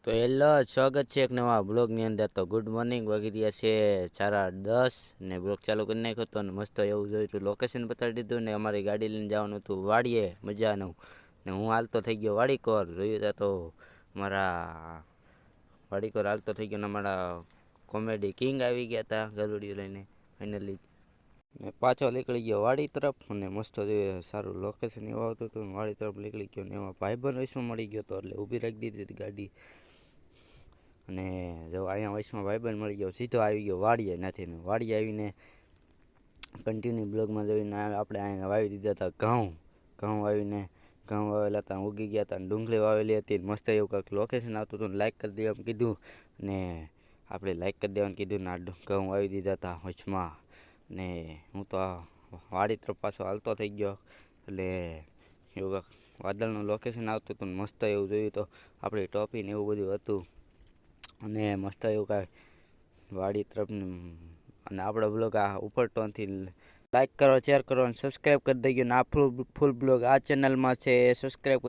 તો હેલો, સ્વાગત છે એક નવા બ્લોગની અંદર. તો ગુડ મોર્નિંગ, વાગી રહ્યા છે 10:30 ને બ્લોગ ચાલુ કરી નાખ્યો હતો ને મસ્ત એવું જોયું હતું, લોકેશન બતાવી દીધું ને અમારી ગાડી લઈને જવાનું હતું વાડીએ મજાનું. ને હું હાલતો થઈ ગયો વાડીકોર, જોયું હતા તો મારા વાડીકોર હાલતો થઈ ગયો ને અમારા કોમેડી કિંગ આવી ગયા હતા ગરુડિયું લઈને ફાઇનલી. ને પાછો નીકળી ગયો વાડી તરફ અને મસ્ત જોઈએ સારું લોકેશન એવું આવતું હતું. વાડી તરફ નીકળી ગયો ને એમાં ભાઈબંધ વૈશમાં મળી ગયો હતો એટલે ઊભી રાખી દીધી હતી ગાડી. અને જો અહીંયા વૈશમાં ભાઈબંધ મળી ગયો, સીધો આવી ગયો વાડીએ નથી ને વાડીએ આવીને કન્ટિન્યુ બ્લોગમાં જોઈને આપણે અહીંયા વાવી દીધા હતા ઘઉં વાવીને ઘઉં વાવેલા હતા, ઉગી ગયા હતા. ડુંગળી વાવેલી હતી, મસ્ત એવું કંઈક લોકેશન આવતું હતું. લાઇક કરી દેવાનું કીધું ને આપણે લાઇક કરી દેવાનું કીધું ને આ ઘઉં વાવી દીધા હતા વચમાં. ને હું તો વાડી તરફ પાછો હાલતો થઈ ગયો એટલે એવું વાદળનું લોકેશન આવતું હતું ને મસ્ત એવું જોયું તો આપણી ટોપી ને એવું બધું હતું અને મસ્ત એવું કાંઈ વાડી તરફ. અને આપણો બ્લોગ આ ઉપર ટોનથી લાઇક કરો, શેર કરો અને સબસ્ક્રાઈબ કરી દેજો. ને આ ફૂલ બ્લોગ આ ચેનલમાં છે, સબસ્ક્રાઈબ